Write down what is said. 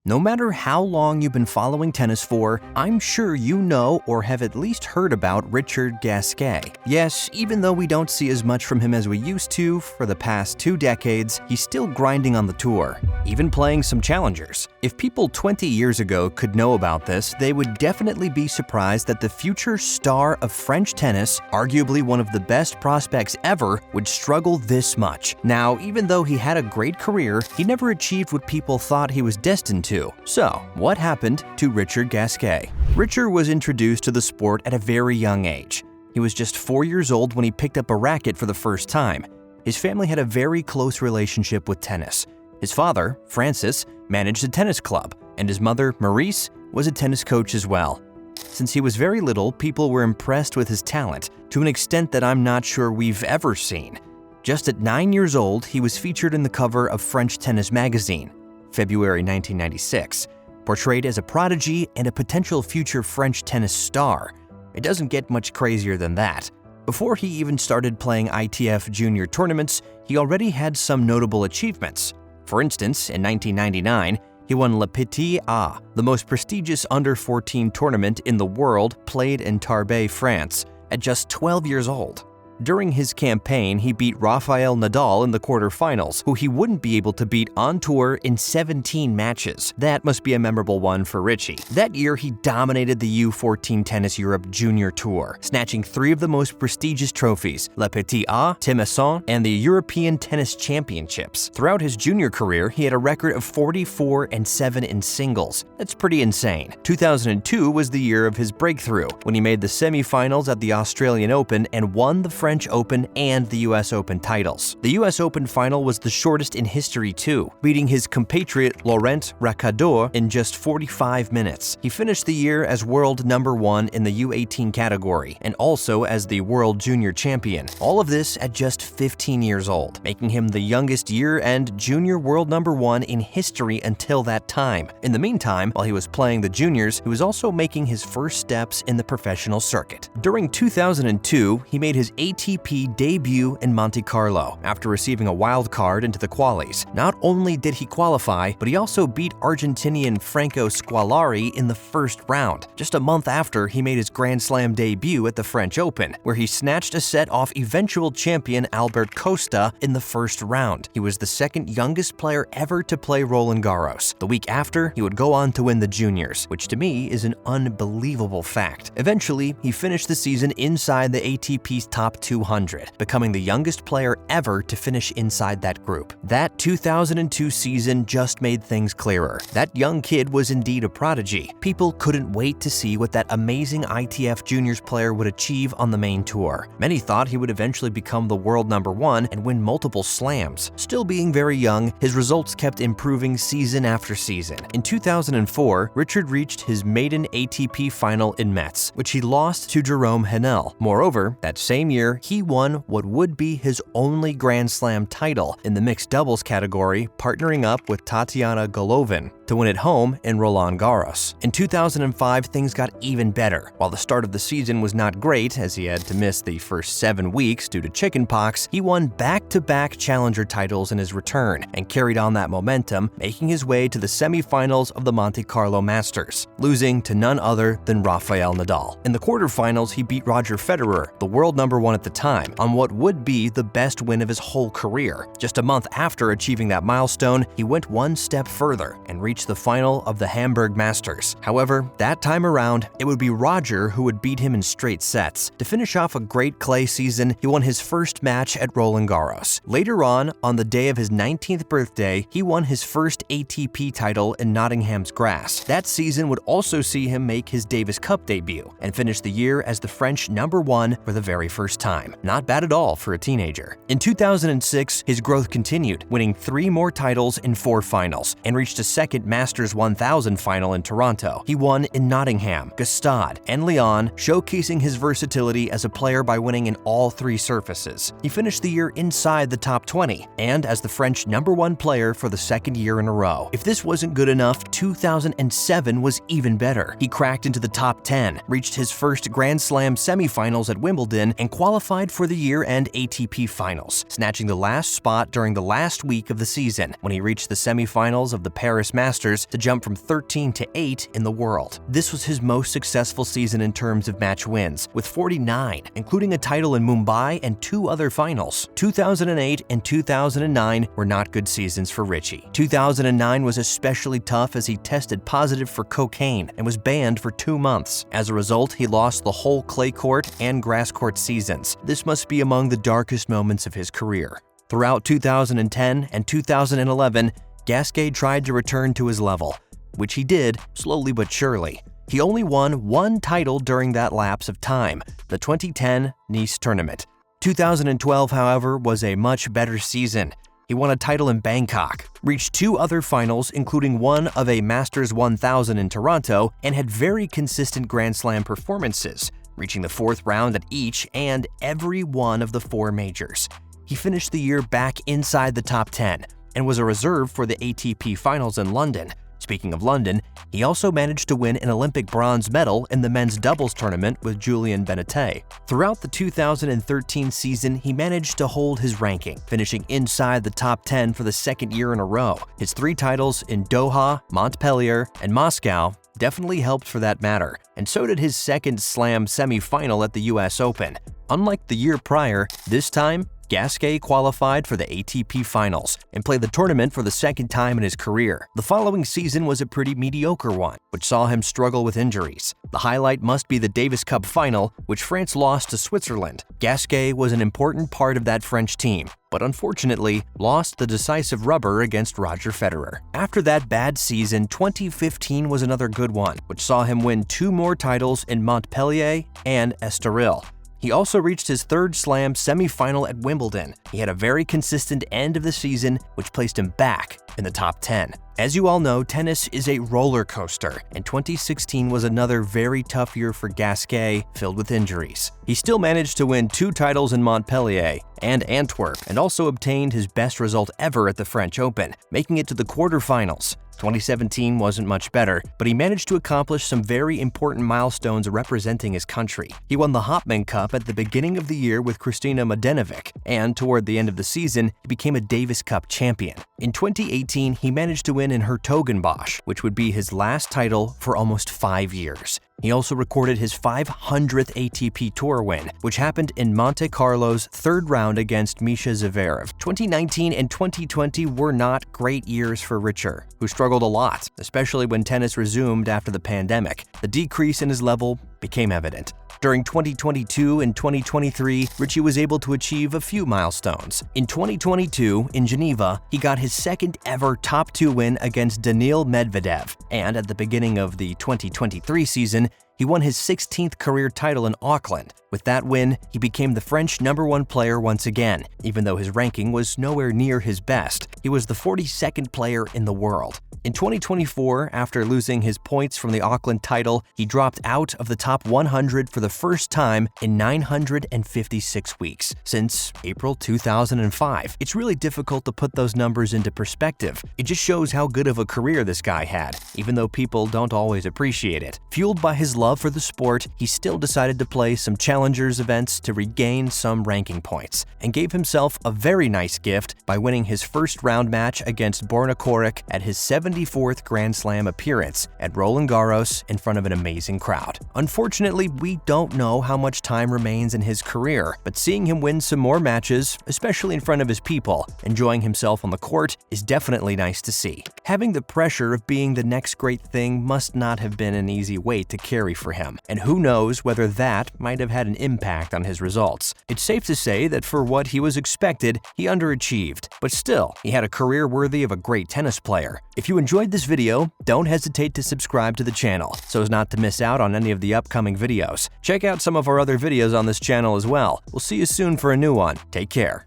No matter how long you've been following tennis for, I'm sure you know or have at least heard about Richard Gasquet. Yes, even though we don't see as much from him as we used to for the past 2 decades, he's still grinding on the tour, even playing some challengers. If people 20 years ago could know about this, they would definitely be surprised that the future star of French tennis, arguably one of the best prospects ever, would struggle this much. Now, even though he had a great career, he never achieved what people thought he was destined to. So, what happened to Richard Gasquet? Richard was introduced to the sport at a very young age. He was just 4 years old when he picked up a racket for the first time. His family had a very close relationship with tennis. His father, Francis, managed a tennis club, and his mother, Maurice, was a tennis coach as well. Since he was very little, people were impressed with his talent to an extent that I'm not sure we've ever seen. Just at 9 years old, he was featured in the cover of French Tennis magazine, February 1996, portrayed as a prodigy and a potential future French tennis star. It doesn't get much crazier than that. Before he even started playing ITF junior tournaments, he already had some notable achievements. For instance, in 1999, he won Le Petit A, the most prestigious under-14 tournament in the world, played in Tarbes, France, at just 12 years old. During his campaign, he beat Rafael Nadal in the quarterfinals, who he wouldn't be able to beat on tour in 17 matches. That must be a memorable one for Richie. That year, he dominated the U14 Tennis Europe Junior Tour, snatching 3 of the most prestigious trophies, Le Petit A, Timesson, and the European Tennis Championships. Throughout his junior career, he had a record of 44-7 in singles. That's pretty insane. 2002 was the year of his breakthrough, when he made the semifinals at the Australian Open and won the French Open and the US Open titles. The US Open final was the shortest in history too, beating his compatriot Laurent Racador in just 45 minutes. He finished the year as world number 1 in the U18 category and also as the world junior champion. All of this at just 15 years old, making him the youngest year and junior world number 1 in history until that time. In the meantime, while he was playing the juniors, he was also making his first steps in the professional circuit. During 2002, he made his ATP debut in Monte Carlo after receiving a wild card into the qualies. Not only did he qualify, but he also beat Argentinian Franco Squallari in the first round, just a month after he made his Grand Slam debut at the French Open, where he snatched a set off eventual champion Albert Costa in the first round. He was the second youngest player ever to play Roland Garros. The week after, he would go on to win the juniors, which to me is an unbelievable fact. Eventually, he finished the season inside the ATP's top 200, becoming the youngest player ever to finish inside that group. That 2002 season just made things clearer. That young kid was indeed a prodigy. People couldn't wait to see what that amazing ITF juniors player would achieve on the main tour. Many thought he would eventually become the world number 1 and win multiple slams. Still being very young, his results kept improving season after season. In 2004, Richard reached his maiden ATP final in Metz, which he lost to Jerome Henel. Moreover, that same year, he won what would be his only Grand Slam title in the mixed doubles category, partnering up with Tatiana Golovin to win at home in Roland Garros. In 2005, things got even better. While the start of the season was not great, as he had to miss the first 7 weeks due to chickenpox, he won back-to-back challenger titles in his return and carried on that momentum, making his way to the semifinals of the Monte Carlo Masters, losing to none other than Rafael Nadal. In the quarterfinals, he beat Roger Federer, the world number 1 at the time, on what would be the best win of his whole career. Just a month after achieving that milestone, he went one step further and reached the final of the Hamburg Masters. However, that time around, it would be Roger who would beat him in straight sets. To finish off a great clay season, he won his first match at Roland Garros. Later on the day of his 19th birthday, he won his first ATP title in Nottingham's grass. That season would also see him make his Davis Cup debut and finish the year as the French number 1 for the very first time. Not bad at all for a teenager. In 2006, his growth continued, winning 3 more titles in 4 finals, and reached a second Masters 1000 final in Toronto. He won in Nottingham, Gstaad, and Lyon, showcasing his versatility as a player by winning in all 3 surfaces. He finished the year inside the top 20, and as the French number 1 player for the 2nd year in a row. If this wasn't good enough, 2007 was even better. He cracked into the top 10, reached his first Grand Slam semifinals at Wimbledon, and qualified for the year-end ATP Finals, snatching the last spot during the last week of the season when he reached the semifinals of the Paris Masters Masters to jump from 13 to 8 in the world. This was his most successful season in terms of match wins, with 49, including a title in Mumbai and 2 other finals. 2008 and 2009 were not good seasons for Richie. 2009 was especially tough as he tested positive for cocaine and was banned for 2 months. As a result, he lost the whole clay court and grass court seasons. This must be among the darkest moments of his career. Throughout 2010 and 2011, Gasquet tried to return to his level, which he did slowly but surely. He only won 1 title during that lapse of time, the 2010 Nice tournament. 2012, however, was a much better season. He won a title in Bangkok, reached 2 other finals, including one of a Masters 1000 in Toronto, and had very consistent Grand Slam performances, reaching the 4th round at each and every one of the 4 majors. He finished the year back inside the top 10 and was a reserve for the ATP Finals in London. Speaking of London, he also managed to win an Olympic bronze medal in the men's doubles tournament with Julian Benete. Throughout the 2013 season, he managed to hold his ranking, finishing inside the top 10 for the 2nd year in a row. His 3 titles in Doha, Montpellier, and Moscow definitely helped for that matter, and so did his 2nd Slam semi-final at the US Open. Unlike the year prior, this time, Gasquet qualified for the ATP Finals and played the tournament for the 2nd time in his career. The following season was a pretty mediocre one, which saw him struggle with injuries. The highlight must be the Davis Cup final, which France lost to Switzerland. Gasquet was an important part of that French team, but unfortunately lost the decisive rubber against Roger Federer. After that bad season, 2015 was another good one, which saw him win 2 more titles in Montpellier and Estoril. He also reached his 3rd Slam semi-final at Wimbledon. He had a very consistent end of the season, which placed him back in the top 10. As you all know, tennis is a roller coaster, and 2016 was another very tough year for Gasquet, filled with injuries. He still managed to win 2 titles in Montpellier and Antwerp, and also obtained his best result ever at the French Open, making it to the quarterfinals. 2017 wasn't much better, but he managed to accomplish some very important milestones representing his country. He won the Hopman Cup at the beginning of the year with Kristina Mladenovic, and toward the end of the season, he became a Davis Cup champion. In 2018, he managed to win in Hertogenbosch, which would be his last title for almost 5 years. He also recorded his 500th ATP Tour win, which happened in Monte Carlo's 3rd round against Misha Zverev. 2019 and 2020 were not great years for Richard, who struggled a lot, especially when tennis resumed after the pandemic. The decrease in his level became evident. During 2022 and 2023, Richie was able to achieve a few milestones. In 2022, in Geneva, he got his 2nd ever top 2 win against Daniil Medvedev, and at the beginning of the 2023 season, he won his 16th career title in Auckland. With that win, he became the French #1 player once again, even though his ranking was nowhere near his best. He was the 42nd player in the world. In 2024, after losing his points from the Auckland title, he dropped out of the top 100 for the first time in 956 weeks, since April 2005. It's really difficult to put those numbers into perspective. It just shows how good of a career this guy had, even though people don't always appreciate it. Fueled by his love for the sport, he still decided to play some challengers events to regain some ranking points, and gave himself a very nice gift by winning his 1st round match against Borna Coric at his 74th Grand Slam appearance at Roland Garros in front of an amazing crowd. Unfortunately, we don't know how much time remains in his career, but seeing him win some more matches, especially in front of his people, enjoying himself on the court, is definitely nice to see. Having the pressure of being the next great thing must not have been an easy weight to carry for him, and who knows whether that might have had an impact on his results. It's safe to say that for what he was expected, he underachieved, but still, he had a career worthy of a great tennis player. If you enjoyed this video, don't hesitate to subscribe to the channel so as not to miss out on any of the upcoming videos. Check out some of our other videos on this channel as well. We'll see you soon for a new one. Take care.